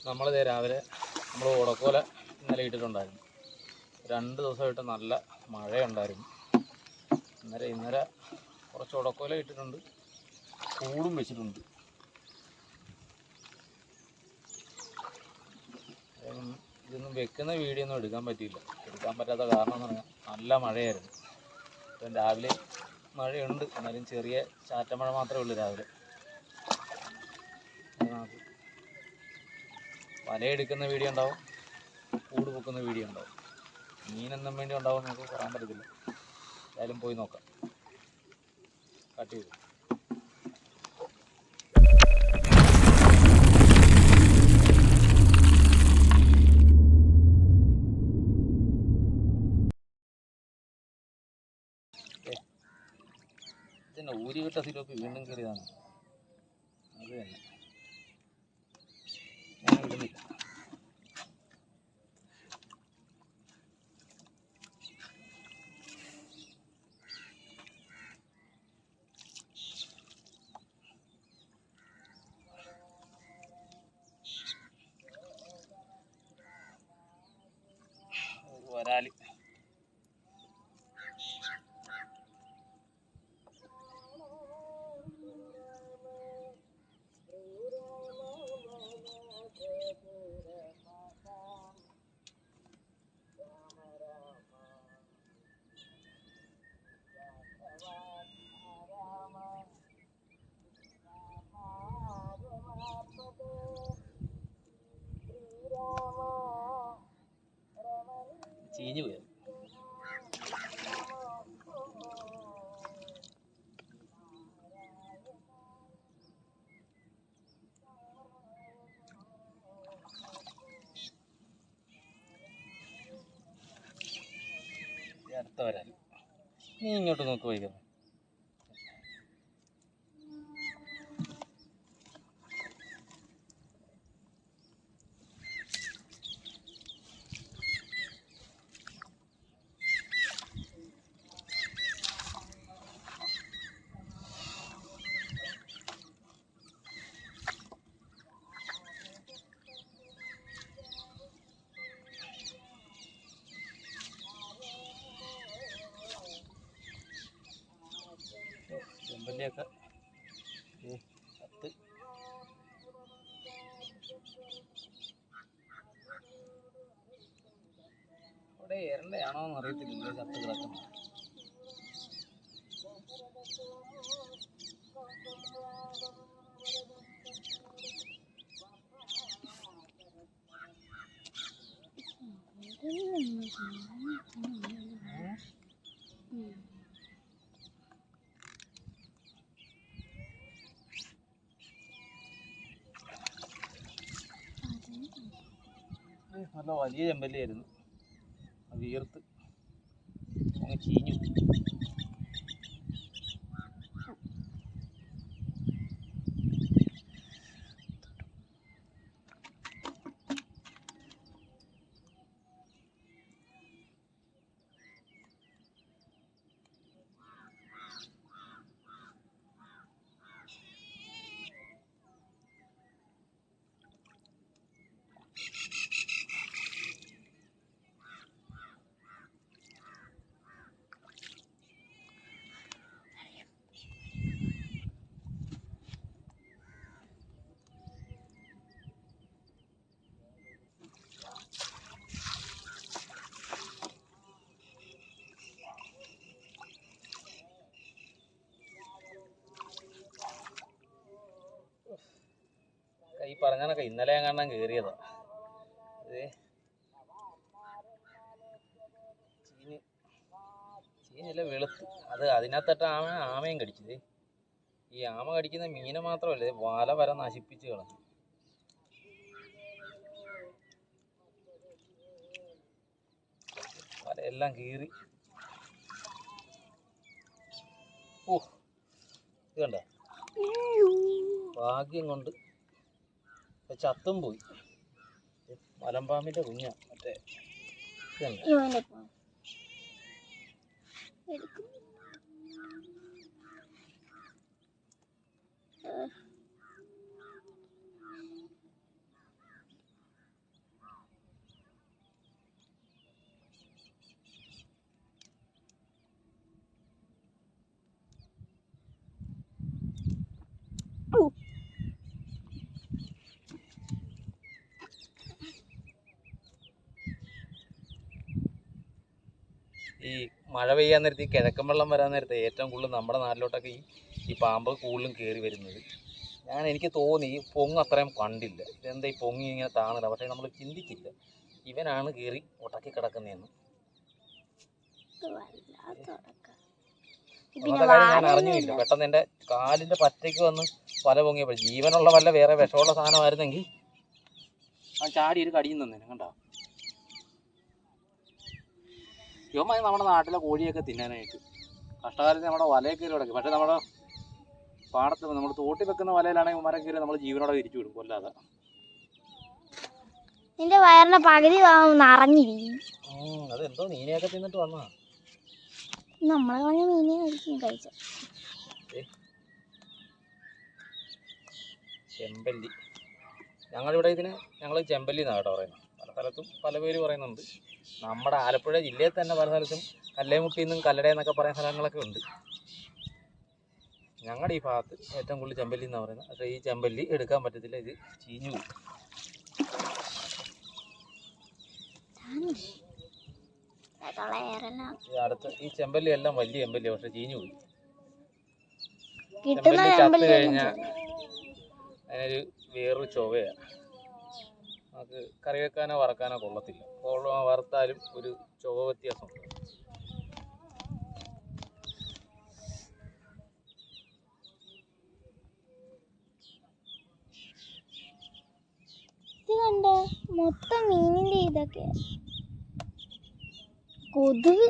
നമ്മളിതേ രാവിലെ നമ്മൾ ഉടക്കോല ഇന്നലെ ഇട്ടിട്ടുണ്ടായിരുന്നു. 2 ദിവസമായിട്ട് നല്ല മഴയുണ്ടായിരുന്നു. ഇന്നലെ കുറച്ച് ഉടക്കോല ഇട്ടിട്ടുണ്ട്, കൂടും വെച്ചിട്ടുണ്ട്. ഇതൊന്നും വെക്കുന്ന വീഡിയോ ഒന്നും എടുക്കാൻ പറ്റിയില്ല. എടുക്കാൻ പറ്റാത്ത കാരണം എന്ന് പറഞ്ഞാൽ നല്ല മഴയായിരുന്നു. ഇപ്പം രാവിലെ മഴയുണ്ട്, എന്നാലും ചെറിയ ചാറ്റമഴ മാത്രമേ ഉള്ളൂ രാവിലെ. വലയെടുക്കുന്ന വീഡിയോ ഉണ്ടാവും, കൂട് പൊക്കുന്ന വീഡിയോ ഉണ്ടാവും. മീനെന്നും വേണ്ടി ഉണ്ടാവും നമുക്ക് പറയാൻ പറ്റത്തില്ല. എന്തായാലും പോയി നോക്കാം. കട്ട് ചെയ്തു. ഇതിൻ്റെ ഊരിവിട്ട സിലോപ്പി വീണ്ടും കയറിയതാണ്. അത് തന്നെ ഞാൻ ഇടുന്നില്ല. വരാല് ചീഞ്ഞു പോയത്. അടുത്ത വരാല്. നീ ഇങ്ങോട്ട് നോക്കി പോയിക്കണം. ചെമ്പല്ലിയൊക്കെ ചത്ത്. അവിടെ എരണ്ടയാണോ എന്ന് അറിയത്തില്ല, ചത്ത് കിടക്കുന്നത്. നല്ല വലിയ ചെമ്പല്ലിയായിരുന്നു. അത് വീർത്ത് അങ്ങ് ചീഞ്ഞു. ഈ പറഞ്ഞാണൊക്കെ ഇന്നലെ ഞാൻ കാണാൻ കയറിയതാ. ചീഞ്ഞില്ല, വെളുത്ത്. അത് അതിനകത്തിട്ട് ആമയും കടിച്ചത്. ഈ ആമ കടിക്കുന്ന മീനെ മാത്രമല്ലേ, വല വരെ നശിപ്പിച്ച് കളഞ്ഞു. വലയെല്ലാം കീറി. ഓ, ഇത് കണ്ട, ഭാഗ്യം കൊണ്ട് ചത്തും പോയി. മലമ്പാമ്പിന്റെ കുഞ്ഞാ മറ്റേ. ഈ മഴ പെയ്യാൻ നേരത്തെ ഈ കിഴക്കൻ വെള്ളം വരാൻ നേരത്തെ ഏറ്റവും കൂടുതൽ നമ്മുടെ നാട്ടിലോട്ടൊക്കെ ഈ പാമ്പ് കൂടുതലും കയറി വരുന്നത്. എനിക്ക് തോന്നി ഈ പൊങ്ങ് അത്രയും കണ്ടില്ല, ഇതെന്താ ഈ പൊങ്ങി ഇങ്ങനെ താണില്ല. പക്ഷേ നമ്മൾ ചിന്തിച്ചില്ല ഇവനാണ് കയറി ഒട്ടക്കി കിടക്കുന്നതെന്ന്. ഞാൻ അറിഞ്ഞില്ല. പെട്ടെന്ന് എൻ്റെ കാലിൻ്റെ പറ്റയ്ക്ക് വന്ന് പല പൊങ്ങിയപ്പോൾ ജീവനുള്ള വല്ല വേറെ വിഷമുള്ള സാധനമായിരുന്നെങ്കിൽ ആ ചാടി ഒരു കടിയും തന്നേനെ. കണ്ടോ, ഇവന്മാർ നമ്മുടെ നാട്ടിലെ കോഴിയൊക്കെ തിന്നാനായിട്ട് കഷ്ടകാലത്ത് നമ്മുടെ വലയിൽ കയറി കിടക്കും. പക്ഷേ നമ്മുടെ പാടത്ത് നമ്മൾ തോട്ടി വെക്കുന്ന വലയിലാണെങ്കിൽ ഇവന്മാരെ കയറി നമ്മൾ ജീവനോടെ തിരിച്ചു വിടും കൊല്ലാതെ. നിന്റെ വയറിന്റെ പകുതി നിറഞ്ഞിരിക്കും. അതെന്തോ മീനെയൊക്കെ തിന്നിട്ട് വന്നാ. നമ്മളെ കളഞ്ഞ മീനെ കഴിച്ച ചെമ്പല്ലി. ഞങ്ങളിവിടെ ഇതിന് ഞങ്ങൾ ചെമ്പല്ലി എന്നാണ് കേട്ടോ പറയുന്നത്. പല സ്ഥലത്തും പല പേര് പറയുന്നുണ്ട്. നമ്മുടെ ആലപ്പുഴ ജില്ലയിൽ തന്നെ പല സ്ഥലത്തും കല്ലേമുട്ടിൽ നിന്നും കല്ലടയെന്നൊക്കെ പറയുന്ന സ്ഥലങ്ങളൊക്കെ ഉണ്ട്. ഞങ്ങളുടെ ഈ ഭാഗത്ത് ഏറ്റവും കൂടുതൽ ചെമ്പല്ലി എന്നാണ് പറയുന്നത്. പക്ഷേ ഈ ചെമ്പല്ലി എടുക്കാൻ പറ്റത്തില്ല, ഇത് ചീഞ്ഞു പോയി. അടുത്ത് ഈ ചെമ്പല്ലി എല്ലാം വലിയ ചെമ്പല്ലിയാണ്, പക്ഷെ ചീഞ്ഞു പോയി. ചെമ്പല്ലി ചത്ത് കഴിഞ്ഞാൽ അതിനൊരു വേറൊരു ചൊവയാണ്. നമുക്ക് കറി വെക്കാനോ വറക്കാനോ കൊള്ളത്തില്ല. വറുത്താലും ഒരു ചൊവ വ്യത്യാസമുണ്ട്. ഇത് കണ്ടോ, മൊത്തം മീനിന്റെ ഇതൊക്കെ കൊതുക്.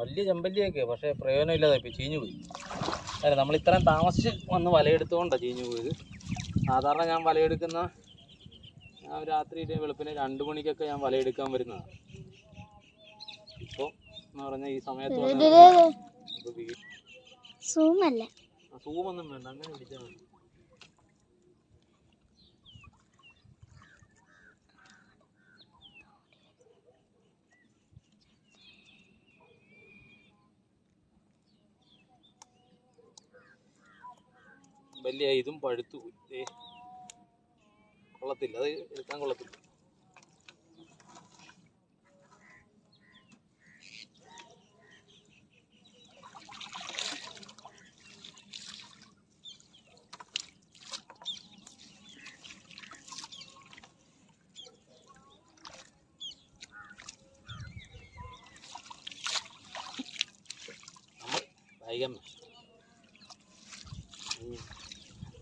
വലിയ ചെമ്പല്ലിയൊക്കെ പക്ഷേ പ്രയോജനമില്ലാതെ ഇപ്പം ചീഞ്ഞു പോയി. അല്ല, നമ്മൾ ഇത്രയും താമസിച്ച് വന്ന് വലയെടുത്തുകൊണ്ടാണ് ചീഞ്ഞു പോയത്. സാധാരണ ഞാൻ വലയെടുക്കുന്ന രാത്രി വെളുപ്പിന് 2 മണിക്കൊക്കെ ഞാൻ വലയെടുക്കാൻ വരുന്നതാണ്. ഇപ്പോൾ എന്ന് പറഞ്ഞാൽ ഈ സമയത്ത് സൂമല്ല, സൂമൊന്നും വേണ്ട, അങ്ങനെ പിടിച്ചാൽ മതി. വലിയ ഇതും പഴുത്തു പോയി, കൊള്ളത്തില്ല, അത് എടുക്കാൻ കൊള്ളത്തില്ല.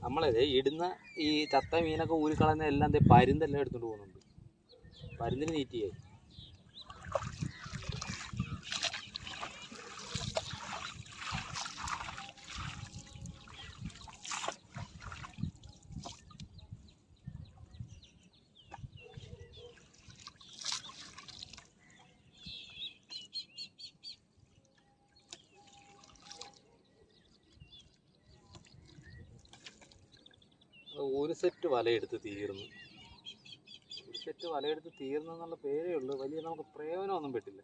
നമ്മളത് ഇടുന്ന ഈ ചത്ത മീനൊക്കെ ഊരിക്കളയുന്ന എല്ലാം പരുന്തെല്ലാം എടുത്തുകൊണ്ട് പോകുന്നുണ്ട്. പരുന്തിന് നീറ്റിയായി. ഒരു സെറ്റ് വലയെടുത്ത് തീർന്നു. ഒരു സെറ്റ് വലയെടുത്ത് തീർന്നു എന്നുള്ള പേരേ ഉള്ളൂ, വലിയ നമുക്ക് പ്രയോജനമൊന്നും പറ്റില്ല.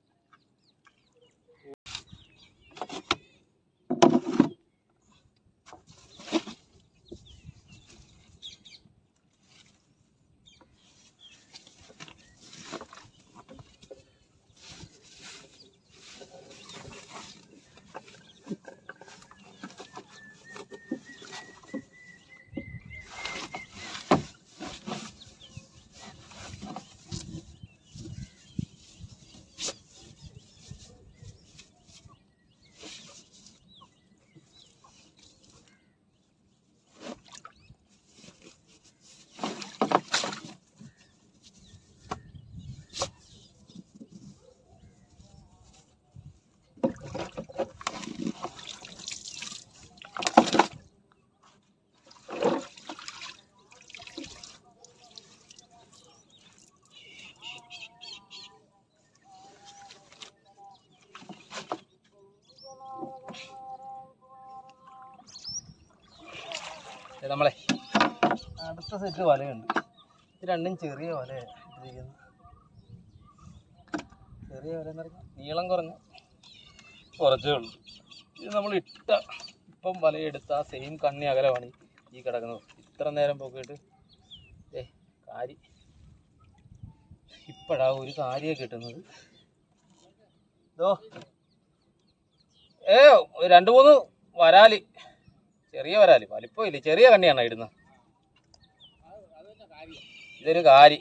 നമ്മളെ അടുത്ത സെറ്റ് വലയുണ്ട്. ഇത് രണ്ടും ചെറിയ വലയാണ് ഇട്ടിരിക്കുന്നത്. ചെറിയ വല എന്ന് പറഞ്ഞാൽ നീളം കുറച്ചേ ഉള്ളൂ. ഇത് നമ്മൾ ഇപ്പം വലയെടുത്ത ആ സെയിം കണ്ണി അകലമാണ് ഈ കിടക്കുന്നത്. ഇത്ര നേരം പോക്കിയിട്ട് കാരി ഇപ്പോഴാ ഒരു കാരിയെ കിട്ടുന്നത്. ഇതോ 2-3 വരാല്, ചെറിയ വരാല്, വലിപ്പമില്ല, ചെറിയ കണ്ണിയാണ് ഇടുന്നത്. ഇതൊരു കാരി.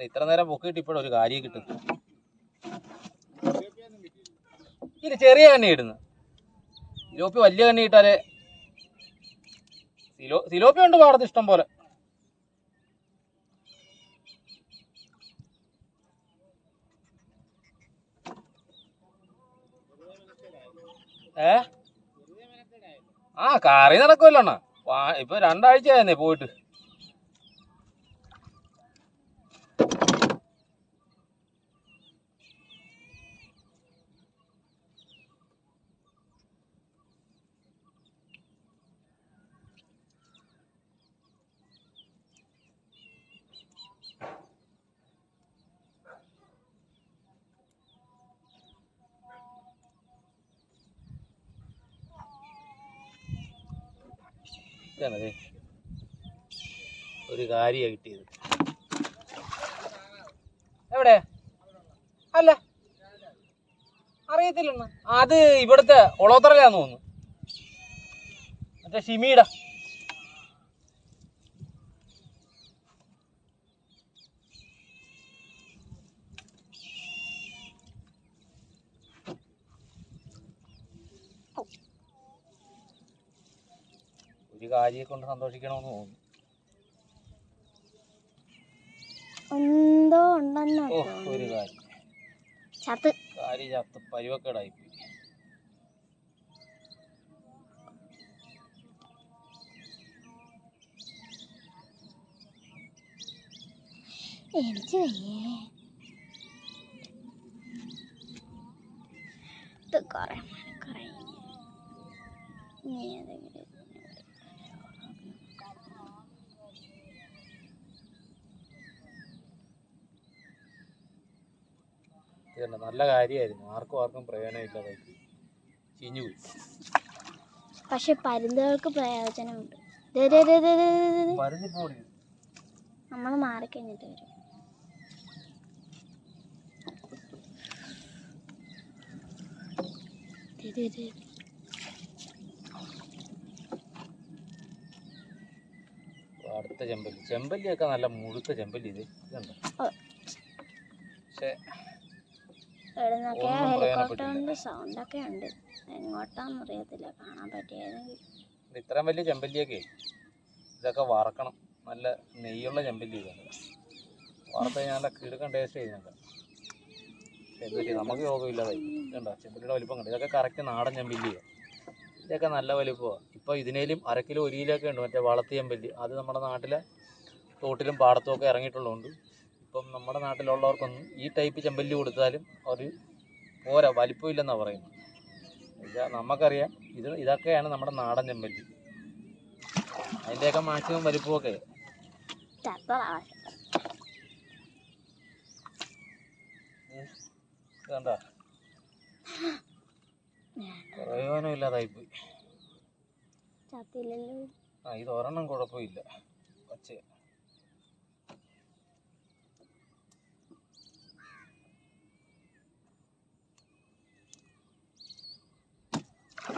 ഇത്ര നേരം പൊക്കിയിട്ട് ഇപ്പോഴൊരു കാരിയെ കിട്ടുന്നു. ഇത് ചെറിയ കണ്ണി ഇടുന്നു. സിലോപ്പി വലിയ കണ്ണി ഇട്ടാലേ സിലോപ്പി ഉണ്ട് പാടത്ത് ഇഷ്ടം പോലെ. കറി നടക്കുമല്ലോ അണ്ണാ. ഇപ്പൊ 2 ആഴ്ചയായിരുന്നേ പോയിട്ട്. ഇതാണതേ ഒരു കാര്യമാണ് കിട്ടിയത്. എവിടെ? അല്ല, അറിയത്തില്ലെന്ന്. അത് ഇവിടുത്തെ ഒളോത്തറയിലാന്ന് തോന്നുന്നു. മറ്റേ ഷിമിയുടെ. ഒരു കാരിയെ കൊണ്ട് സന്തോഷിക്കണമെന്ന് തോന്നുന്നു. എന്തോ ഉണ്ടെന്നോ ഒരു കാര്യം ചത്ത് പരിവക്കേടായി. എനിക്ക് കൊറേ നല്ല കാര്യമായിരുന്നു. ആർക്കും പ്രയോജനമില്ലാതായി ചീഞ്ഞുപോയി. പക്ഷെ പരുന്തുകൾക്ക് പ്രയോജനമുണ്ട്. നമ്മൾ മാറിക്കഴിഞ്ഞിട്ട് വരും. അടുത്ത ചെമ്പല്ലിയൊക്കെ നല്ല മുഴുത്ത ചെമ്പല്ലി. ഇതുണ്ട്. പക്ഷെ ഹെലികോപ്റ്ററിന്റെ സൗണ്ട് ഒക്കെ ഉണ്ട്. എങ്ങോട്ടാന്ന് അറിയത്തില്ല. കാണാൻ പറ്റിയതെങ്കിൽ ഇത്രയും വലിയ ചെമ്പല്ലിയൊക്കെ ഇതൊക്കെ വറക്കണം. നല്ല നെയ്യുള്ള ചെമ്പല്ലി ഇതാണ്. വറുത്ത് കഴിഞ്ഞാൽ നല്ല കിടുക്കൻ ടേസ്റ്റ് ചെയ്യുന്നുണ്ട്. ചെമ്പല്ലി നമുക്ക് യോഗമില്ലാതായി. ഇതുണ്ടോ ചെമ്പല്ലിയുടെ വലിപ്പം കണ്ടു. ഇതൊക്കെ കറക്റ്റ് നാടൻ ചെമ്പല്ലിയാണ്. ഇതൊക്കെ നല്ല വലിപ്പമാണ്. ഇപ്പോൾ ഇതിനേലും 1 കിലോ 1 കിലോ ഒക്കെ ഉണ്ട് മറ്റേ വളർത്തി ചെമ്പല്ലി. അത് നമ്മുടെ നാട്ടിലെ തോട്ടിലും പാടത്തും ഒക്കെ ഇറങ്ങിയിട്ടുള്ളതുകൊണ്ട് ഇപ്പം നമ്മുടെ നാട്ടിലുള്ളവർക്കൊന്നും ഈ ടൈപ്പ് ചെമ്പല്ലി കൊടുത്താലും ഒരു പോരാ, വലിപ്പമില്ലെന്നാണ് പറയുന്നത്. നമുക്കറിയാം ഇതൊക്കെയാണ് നമ്മുടെ നാടൻ ചെമ്പല്ലി. അതിൻ്റെയൊക്കെ മാക്സിമം വലിപ്പമൊക്കെ കണ്ട പ്രയോജനമില്ലാതായിപ്പോയി. ഇത് ഒരെണ്ണം കുഴപ്പമില്ല. പച്ച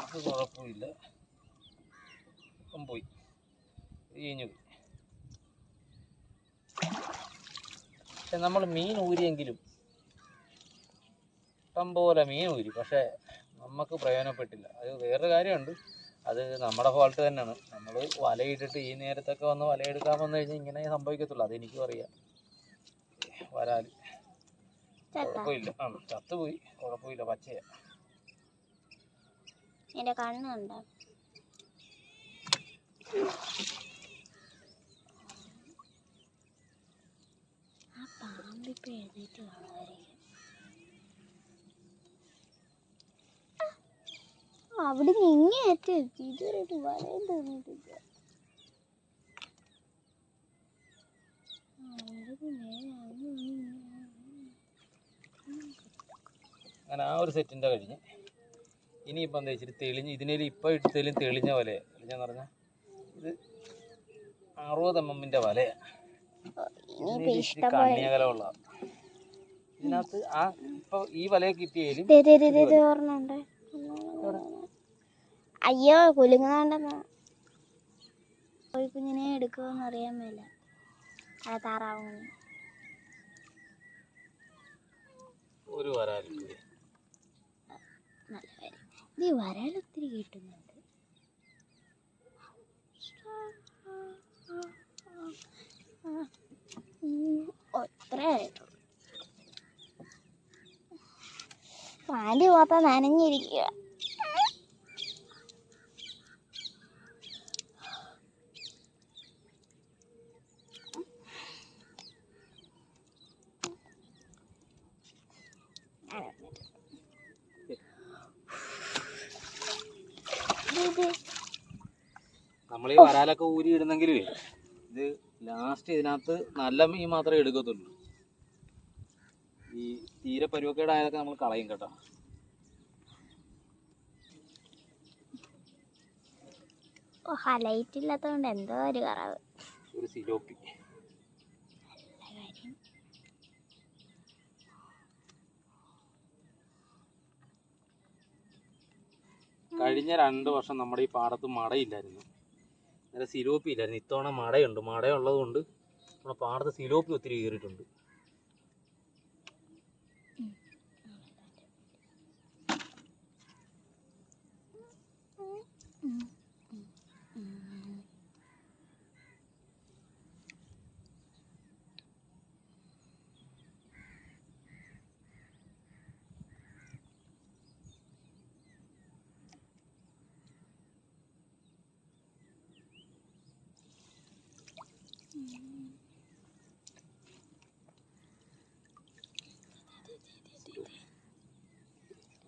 ഇത് കുഴപ്പമില്ല. ഇപ്പം പോയി ചീഞ്ഞു പോയി. പക്ഷെ നമ്മൾ മീൻ ഊരിയെങ്കിലും ഇഷ്ടം പോലെ മീൻ ഊരി. പക്ഷേ നമുക്ക് പ്രയോജനപ്പെട്ടില്ല. അത് വേറൊരു കാര്യമുണ്ട്. അത് നമ്മുടെ ഫോൾട്ട് തന്നെയാണ്. നമ്മൾ വലയിട്ടിട്ട് ഈ നേരത്തൊക്കെ വന്ന് വലയെടുക്കാൻ വന്നു കഴിഞ്ഞാൽ ഇങ്ങനെ സംഭവിക്കത്തുള്ളൂ. അതെനിക്കും അറിയാം. വരാല് കുഴപ്പമില്ല. ചത്തുപോയി. കുഴപ്പമില്ല. പച്ചയാ. എന്റെ കണ്ണുണ്ടോ? ആ പാമ്പിപ്പോ എഴുന്നേറ്റ് കാണുമായിരിക്കും. അവിടെ ഇങ്ങേറ്റ ഇതുവരെയായിട്ട് വലയും തോന്നിയിട്ടില്ല. അങ്ങനെ ആ ഒരു സെറ്റിൻ്റെ കഴിഞ്ഞ് ഇനിയിപ്പോൾ എന്താ വെച്ചിട്ട് തെളിഞ്ഞ് ഇതിനേലും ഇപ്പോൾ ഇട്ടതിലും തെളിഞ്ഞ വലയാണ്. തെളിഞ്ഞെന്ന് പറഞ്ഞാൽ ഇത് 60 mm വലയാണ്. ഇനിയിപ്പോ ഇഷ്ടംപോലെ കണ്ണിയകലമുള്ള ഇതിനകത്ത് ആ ഇപ്പൊ ഈ വലയെ കിട്ടിയാലും ഓർമ്മയുണ്ട്. അയ്യോ കുലുങ്ങുന്നുണ്ടെന്ന് കോഴിക്കുഞ്ഞിനെ എടുക്കുമെന്ന് അറിയാൻ മേല. താറാവും ഒരു വരാലില്ല. നല്ല കാര്യം. ഇത് വരാൽ ഒത്തിരി കിട്ടുന്നുണ്ട്. പാല് മൊത്തം നനഞ്ഞിരിക്കുക. നമ്മൾ ഈ വരാലൊക്കെ ഊരി ഇടുന്നെങ്കിലും ഇത് ലാസ്റ്റ് ഇതിനകത്ത് നല്ല മീൻ മാത്രമേ എടുക്കത്തുള്ളൂ. ഈ തീരെ പരുവക്കേടായതൊക്കെ നമ്മൾ കളയും കേട്ടോ. ലൈറ്റ് ഇല്ലാത്തതുകൊണ്ട് എന്തോ ഒരു കുറവ്. ഒരു സിലോപ്പി കഴിഞ്ഞ 2 വർഷം നമ്മുടെ ഈ പാടത്ത് മടയില്ലായിരുന്നു. നേരെ സിലോപ്പി ഇല്ലായിരുന്നു. ഇത്തവണ മടയുണ്ട്. മടയുള്ളത് കൊണ്ട് നമ്മുടെ പാടത്ത് സിലോപ്പി ഒത്തിരി കയറിയിട്ടുണ്ട്.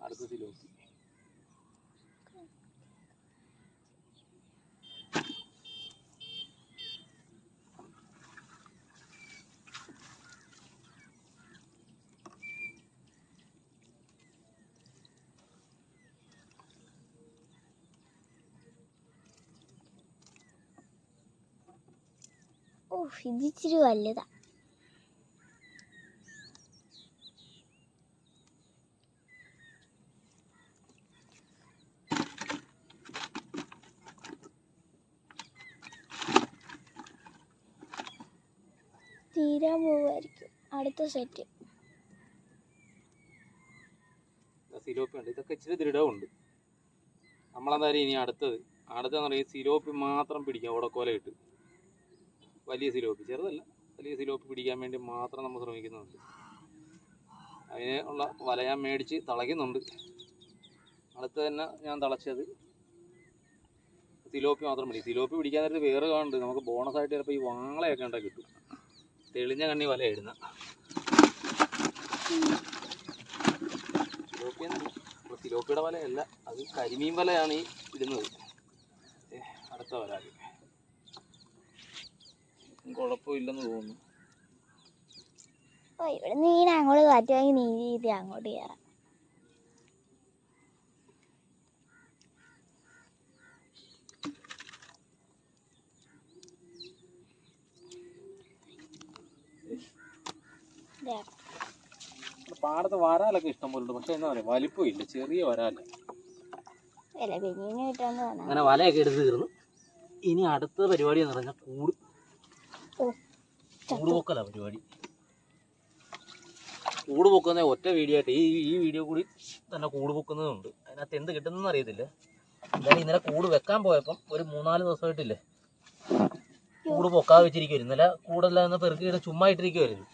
അടുത്ത സിലോപ്പി ഇത് ഇച്ചിരി വലുതാ. തീരാൻ പോവായിരിക്കും അടുത്ത സെറ്റ്. സിലോപ്പി ഉണ്ട്. ഇതൊക്കെ ഇച്ചിരി ദൃഢമുണ്ട്. നമ്മളെന്തായാലും ഇനി അടുത്തെന്ന് പറയുക സിലോപ്പി മാത്രം പിടിക്കാം. ഉടക്കോല ഇട്ട് വലിയ സിലോപ്പി, ചെറുതല്ല, വലിയ സിലോപ്പി പിടിക്കാൻ വേണ്ടി മാത്രം നമ്മൾ ശ്രമിക്കുന്നുണ്ട്. അതിന് ഉള്ള വല ഞാൻ മേടിച്ച് തളയ്ക്കുന്നുണ്ട്. അടുത്ത് തന്നെ ഞാൻ തളച്ചത് സിലോപ്പി മാത്രം പിടിക്കും. സിലോപ്പി പിടിക്കാൻ നേരത്ത് വേറെ കാണുന്നുണ്ട്. നമുക്ക് ബോണസായിട്ട് ചിലപ്പോൾ ഈ വാളയൊക്കെ ഉണ്ടാക്കി കിട്ടും. തെളിഞ്ഞ കണ്ണി വല ഇടുന്ന സിലോപ്പിയുടെ വലയല്ല, അത് കരിമീൻ വലയാണ് ഈ ഇടുന്നത്. അടുത്ത വരാൽ കുഴപ്പമില്ലെന്ന് തോന്നുന്നു. ഇവിടെ നീന അങ്ങോട്ട് കാറ്റ് വാങ്ങി നീതി അങ്ങോട്ട് കയറാം. പാടത്ത് വരാലൊക്കെ ഇഷ്ടം പോലെ ഉണ്ട്. പക്ഷെ എന്താ പറയുക, വലിപ്പമില്ല, ചെറിയ വരാല. അങ്ങനെ വലയൊക്കെ എടുത്ത് തീർന്നു. ഇനി അടുത്ത പരിപാടി എന്ന് പറഞ്ഞാൽ കൂട് പൊക്കല പരിപാടി. കൂട് പൊക്കുന്ന ഒറ്റ വീഡിയോ ആയിട്ട് ഈ വീഡിയോ കൂടി തന്നെ കൂട് പൊക്കുന്നതുണ്ട്. അതിനകത്ത് എന്ത് കിട്ടുന്നതെന്ന് അറിയത്തില്ല. എന്തായാലും ഇന്നലെ കൂട് വെക്കാൻ പോയപ്പം ഒരു 3-4 ദിവസമായിട്ടില്ലേ കൂട് പൊക്കാതെ വെച്ചിരിക്കുമായിരുന്നു. ഇന്നലെ കൂടെല്ലാം ഒന്ന് പെറുക്കിയിട്ട് ചുമ്മാ ഇട്ടിരിക്കുമായിരുന്നു.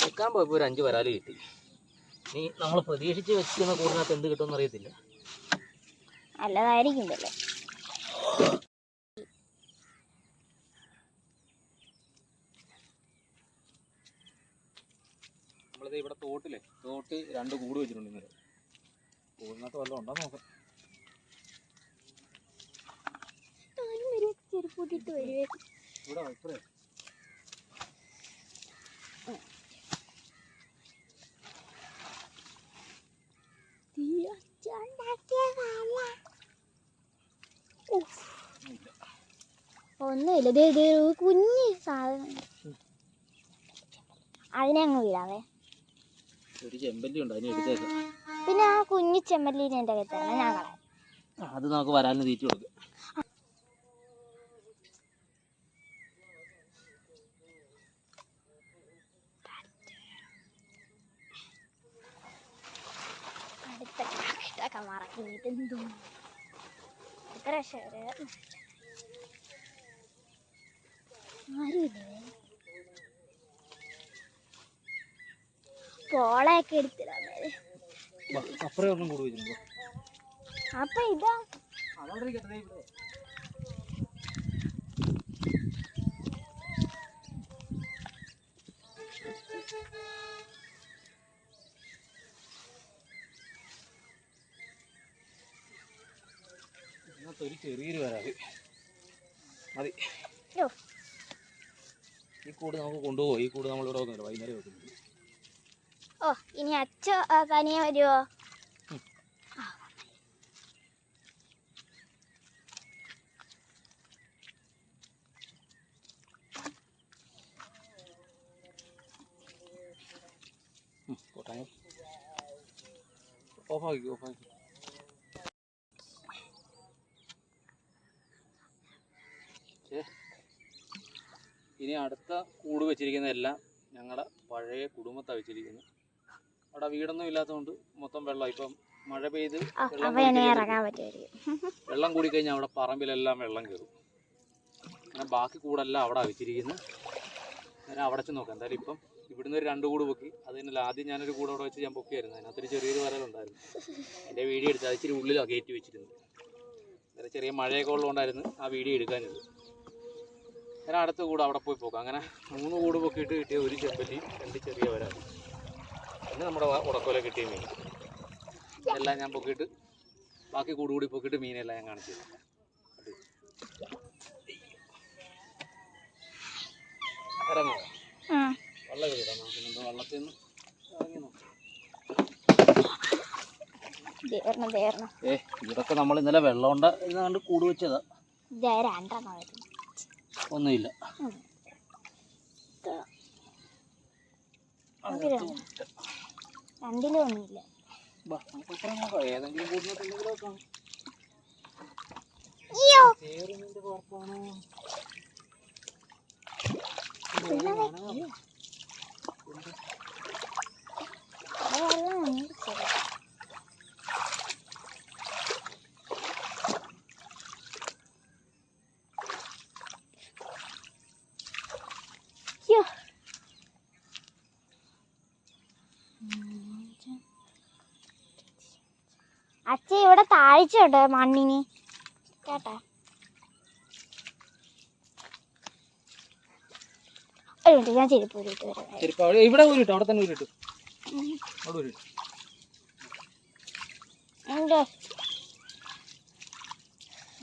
വെക്കാൻ പോയപ്പോൾ ഒരു 5 വരാൽ കിട്ടി. ഇനി നമ്മൾ പ്രതീക്ഷിച്ച് വെക്കുന്ന കൂടിനകത്ത് എന്ത് കിട്ടുമെന്ന് അറിയത്തില്ല. നല്ലതായിരിക്കും. നമ്മളിത് ഇവിടെ തോട്ട് 2 കൂട് വെച്ചിട്ടുണ്ട്. ഇന്നലെ കൂടിനകത്ത് വല്ലതും ഉണ്ടോ നോക്കാം. ഇവിടെ ഇപ്പഴേ ഒന്നുമില്ല. കുഞ്ഞ് സാധനം അതിനെ അങ്ങ് വിടാവേ. ഒരു ചെമ്പല്ലി ഉണ്ട്, അതിനെ എടുത്തേക്കാം. പിന്നെ ആ കുഞ്ഞു ചെമ്പല്ലീനെ എൻ്റെ കയ്യിൽ തരണം, ഞാൻ കളയാം. അത് നമുക്ക് വരാലിന് തീറ്റി കൊടുക്കാം. അടുത്ത കാഷ്ടൊക്കെ മറക്കിട്ട് എന്തോ എത്ര ആരുമില്ലേ? പോളയൊക്കെ എടുത്തിടാമേ. അപ്പുറം ഒന്നും കൂടി വെച്ചിട്ടുണ്ടോ? അപ്പൊ ഇതാ അതവിടെ ഇരിക്കട്ടെ. ഇവിടെ ഒരു ചെറിയൊരു വരാത് മതി. ഈ കൂട് നമുക്ക് കൊണ്ടുപോകും. ഈ കൂട് നമ്മളിവിടെ വന്നില്ല, വൈകുന്നേരം വെക്കുന്നുണ്ട്. ഓ, ഇനി അച്ഛ തനിയെ വരുമോ? ഓഫാക്കി ഓഫാക്കി. ഇനി അടുത്ത കൂട് വെച്ചിരിക്കുന്നതെല്ലാം ഞങ്ങളുടെ പഴയ കുടുംബത്താണ് വെച്ചിരിക്കുന്നത്. അവിടെ വീടൊന്നും ഇല്ലാത്തതുകൊണ്ട് മൊത്തം വെള്ളം. ഇപ്പം മഴ പെയ്ത് വെള്ളം കൂടിക്കഴിഞ്ഞാൽ അവിടെ പറമ്പിലെല്ലാം വെള്ളം കയറും. അങ്ങനെ ബാക്കി കൂടെല്ലാം അവിടെ വെച്ചിരിക്കുന്നത്. നേരെ അവിടെ വെച്ച് നോക്കാം. എന്തായാലും ഇപ്പം ഇവിടുന്ന് ഒരു 2 കൂട് പൊക്കി. അതിന് ആദ്യം ഞാനൊരു കൂടെ അവിടെ വെച്ച് ഞാൻ പൊക്കിയായിരുന്നു. അതിനകത്തൊരു ചെറിയൊരു വരലുണ്ടായിരുന്നു. എൻ്റെ വീഡിയോ എടുത്ത് അത് ഇച്ചിരി ഉള്ളിലാണ് കയറ്റി വെച്ചിരുന്നത്. നേരെ ചെറിയ മഴയൊക്കെ ഉള്ളതുകൊണ്ടായിരുന്നു ആ വീഡിയോ എടുക്കാനിത്. ഞാൻ അടുത്ത കൂടെ അവിടെ പോയി പോക്കാം. അങ്ങനെ 3 കൂട് പൊക്കിയിട്ട് കിട്ടിയ ഒരു ചെമ്പല്ലി, 2 ചെറിയ വരാൽ, പിന്നെ നമ്മുടെ ഉടക്കോല കിട്ടിയ മീൻ എല്ലാം ഞാൻ പൊക്കിയിട്ട് ബാക്കി കൂട് കൂടി പൊക്കിയിട്ട് മീനെല്ലാം ഞാൻ കാണിച്ചു തരാം. ഇറങ്ങോ? വെള്ളം കയറാം. നമുക്ക് വെള്ളത്തിൽ നിന്ന് ഇറങ്ങി നോക്കാം. ഇതൊക്കെ നമ്മൾ ഇന്നലെ വെള്ളം കൊണ്ട് കണ്ട് കൂട് വെച്ചതാ. ഒന്നുമില്ല. രണ്ടിലും ഒന്നുമില്ല. ഏതെങ്കിലും കൂടുന്നതിന്റെ അച്ഛ ഇവിടെ താഴ്ചയുണ്ട് മണ്ണിന് കേട്ടാ. ഞാൻ ചെരുപ്പ് ഊരിട്ട് വരാം. ഇവിടെ ഊരിട്ടു, അവിടെ തന്നെ ഊരിട്ടു. അവിടെ ഊരിട്ടു.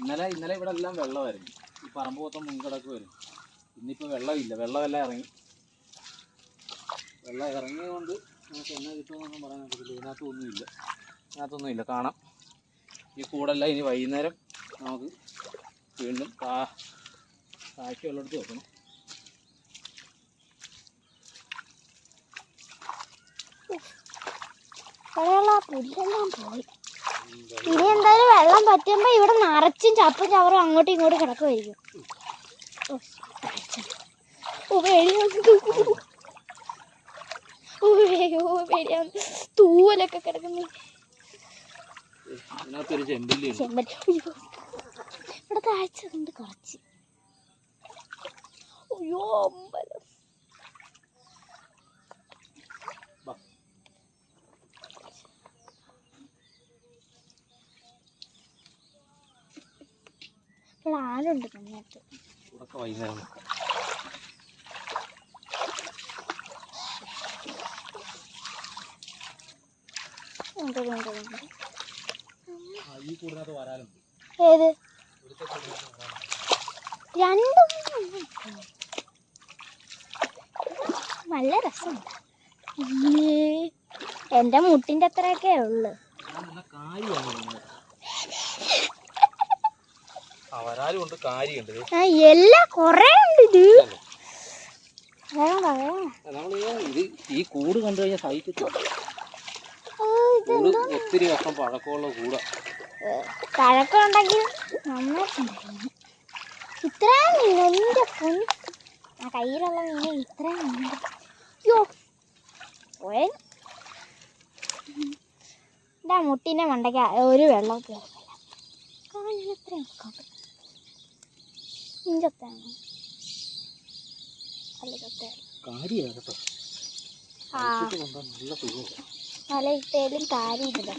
ഇന്നലെ ഇവിടെ എല്ലാം വെള്ളമായിരുന്നു. ഈ പറമ്പ് മൊത്തം മുൻകിടക്കുമായിരുന്നു. ഇന്നിപ്പോൾ വെള്ളമില്ല. വെള്ളമെല്ലാം ഇറങ്ങി. വെള്ളം ഇറങ്ങിയതുകൊണ്ട് നമുക്ക് എന്നാ കിട്ടുമെന്നൊന്നും പറയാൻ പറ്റില്ല. ഇതിനകത്തൊന്നുമില്ല കാണാം. ഈ കൂടെല്ലാം ഇനി വൈകുന്നേരം നമുക്ക് വീണ്ടും കാഴ്ചയുള്ളിടത്ത് വെക്കണം. പുല്ലെല്ലാം പോയി. ഇനി എന്തായാലും വെള്ളം പറ്റുമ്പോ ഇവിടെ നിറച്ചും ചപ്പും ചവറും അങ്ങോട്ടും ഇങ്ങോട്ടും കിടക്കുമായിരിക്കും. തൂവലൊക്കെ കിടക്കുന്നു. ഇവിടെ താഴ്ച ഉണ്ട് കുറച്ച്. അയ്യോ അമ്പലം. ഇവിടെ ആളുണ്ട് നന്നായിട്ട്. ഏത് രണ്ടും നല്ല രസമുണ്ട്. എന്റെ മുട്ടിന്റെ അത്രയൊക്കെ ഉള്ളു. വരാലുണ്ട്, കാര്യമുണ്ട്, എല്ലാം കൊറേ ഉണ്ട്. ഇത് നമ്മൾ ഇത് ഈ കൂട് കണ്ടു കഴിഞ്ഞാൽ സൈറ്റ് കൂട് ഒത്തിരി വർഷം പഴക്കമുള്ള കൂടാ. പഴക്കമുണ്ടെങ്കിൽ നന്നായിട്ടുണ്ടായിരുന്നു. ഇത്രയും മീൻ എൻ്റെ പൊൻ ആ കയ്യിലുള്ള മീൻ ഇത്രയും മീൻ. അയ്യോ പോയ എൻ്റെ മുട്ടിൻ്റെ മണ്ടയ്ക്ക് ഒരു വെള്ളം കയറില്ല. എത്രയും ഇഞ്ചത്താണ് നല്ല ഇട്ടേലും കാര്യമില്ല.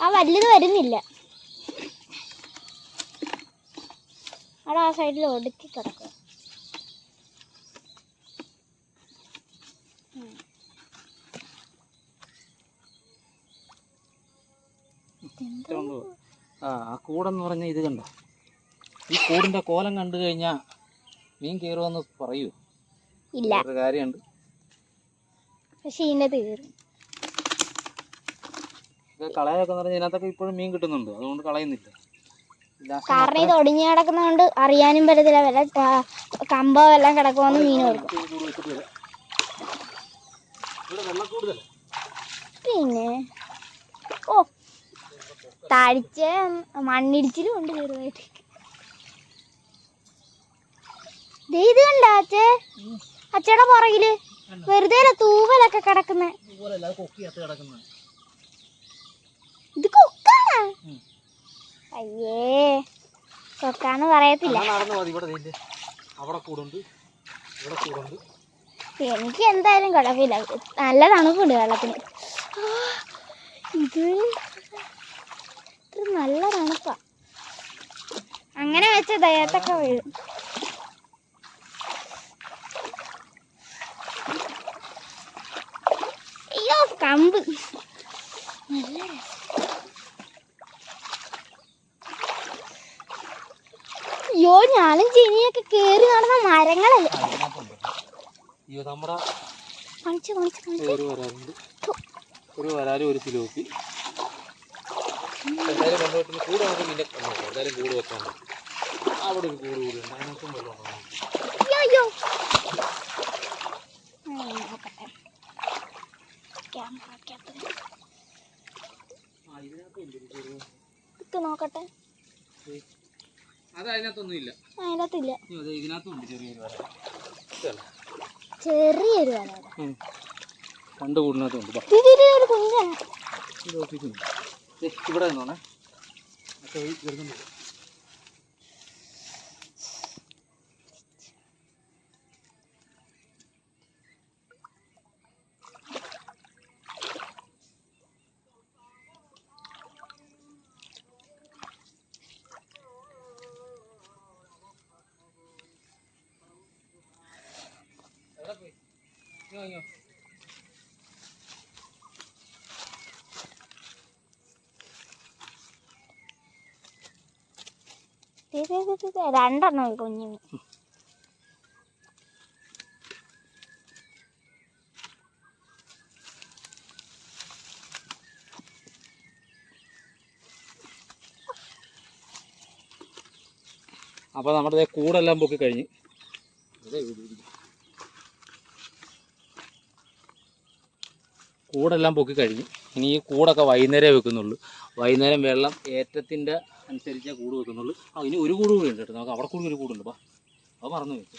ആ വലുത് വരുന്നില്ല. അവിടെ ആ സൈഡിൽ ഒടുക്കി കിടക്കുക. ആ കൂടെന്ന് പറഞ്ഞ ഇത് കണ്ടോ, ഈ കൂടിന്റെ കോലം കണ്ടു കഴിഞ്ഞാ മീൻ കയറുമെന്ന് പറയൂ. ഇല്ല, ഒരു കാര്യമുണ്ട്. പക്ഷെ ഇതിന്റെ തീർന്നു. കളയൊക്കെ പറഞ്ഞാൽ ഇതിനകത്തൊക്കെ ഇപ്പോഴും മീൻ കിട്ടുന്നുണ്ട്, അതുകൊണ്ട് കളയുന്നില്ല. കാരണം ഇത് ഒടിഞ്ഞു കിടക്കുന്നതുകൊണ്ട് അറിയാനും പറ്റത്തില്ല. വല്ല കമ്പോ എല്ലാം കിടക്കുമെന്ന് മീൻ കൊടുക്കും. പിന്നെ ഓ താഴ്ച മണ്ണിടിച്ചിലും ഉണ്ട് ചെറുതായിട്ട്. ഇത് കണ്ട അച്ഛേ, അച്ഛയുടെ പുറകില് വെറുതെ തൂവലൊക്കെ കിടക്കുന്നേ. ഇത് കൊക്കാണ്. അയ്യേ, കൊക്കാന്ന് പറയത്തില്ല. എനിക്ക് എന്തായാലും കുഴപ്പമില്ല, നല്ല തണുപ്പുണ്ട് വെള്ളത്തിന്. ഇത് നല്ല തണുപ്പാ. അങ്ങനെ വെച്ച ദേഹത്തൊക്കെ വീഴും. അയ്യോ കമ്പ് നല്ല രസം. അയ്യോ ഞാനും ചെനിയൊക്കെ കേറി നടന്ന മരങ്ങളല്ലേ. ഒരു വരാലും ഒരു സിലോപ്പി എന്തായാലും കൊണ്ടുപോയിട്ട് കൂടെ നമുക്ക് മീനെ എന്തായാലും കൂട് വെക്കാൻ. അവിടെ ഒരു കൂട് കൂടി ഉണ്ട്, അതിനകത്തും വെള്ളം. നോക്കട്ടെ, അത് അതിനകത്തൊന്നും ഇല്ല. അതിനകത്തില്ല. ഇതിനകത്തുണ്ട് ചെറിയൊരു വര, ചെറിയൊരു വര. രണ്ട് കൂടിനകത്തുണ്ട്. കുഞ്ഞാണ് ഇവിടെ നിന്നോണേ. വരുന്നുണ്ട്. രണ്ടെണ്ണം കുഞ്ഞു. അപ്പോൾ നമ്മുടെ കൂടെല്ലാം പൊക്കി കഴിഞ്ഞ്, കൂടെല്ലാം പൊക്കി കഴിഞ്ഞ് ഇനി ഈ കൂടൊക്കെ വൈകുന്നേരം വെക്കുന്നുള്ളൂ. വൈകുന്നേരം വെള്ളം ഏറ്റത്തിൻ്റെ അനുസരിച്ചേ കൂട് വെക്കുന്നുള്ളൂ. ഇനി ഒരു കൂട് കൂടി ഉണ്ട് കേട്ടോ, നമുക്ക് അവിടെ കൂടി ഒരു കൂടുണ്ട്. അത് മറന്നു വെച്ചു.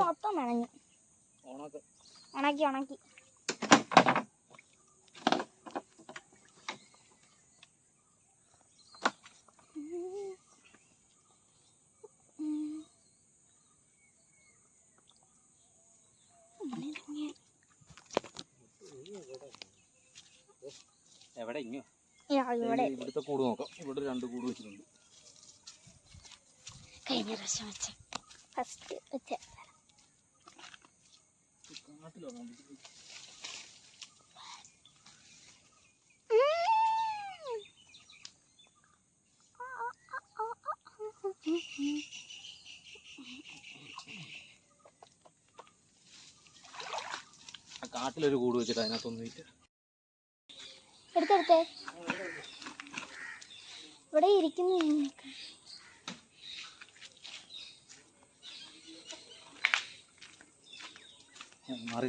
മൊത്തം നനഞ്ഞു. ഉണക്കി ഉണക്കി എവിടെ ഇങ്ങോ ഇവിടുത്തെ കൂട് നോക്കാം. ഇവിടെ രണ്ട് കൂട് വെച്ചിട്ടുണ്ട്. കഴിഞ്ഞ പ്രാവശ്യം വെച്ച ഫസ്റ്റ് വെച്ച കാട്ടിലൊരു കൂട് വെച്ചിട്ട് അതിനകത്തൊന്നും ഇല്ല. എടുത്തെടുത്തേ. ഇവിടെ ഇരിക്കുന്നു മീനൊക്കെ. മാറി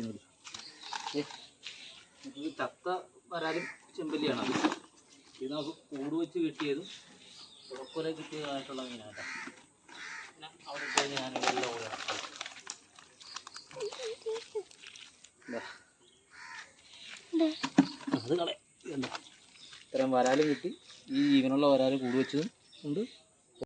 ചത്ത വരാലും ചെമ്പല്ലിയാണ് അത്. ഇത് നമുക്ക് കൂട് വെച്ച് കിട്ടിയതും ഉറക്കൊല കിട്ടിയതായിട്ടുള്ള മീനാണ്. പിന്നെ അവിടെ കഴിഞ്ഞ് ഞാൻ വെള്ളം ഓടുകയാണ്. അത് കളെ ഇത്രയും വരാലും കിട്ടി. ഈ ജീവനുള്ള വരാലും കൂട് വെച്ചതും ഉണ്ട്.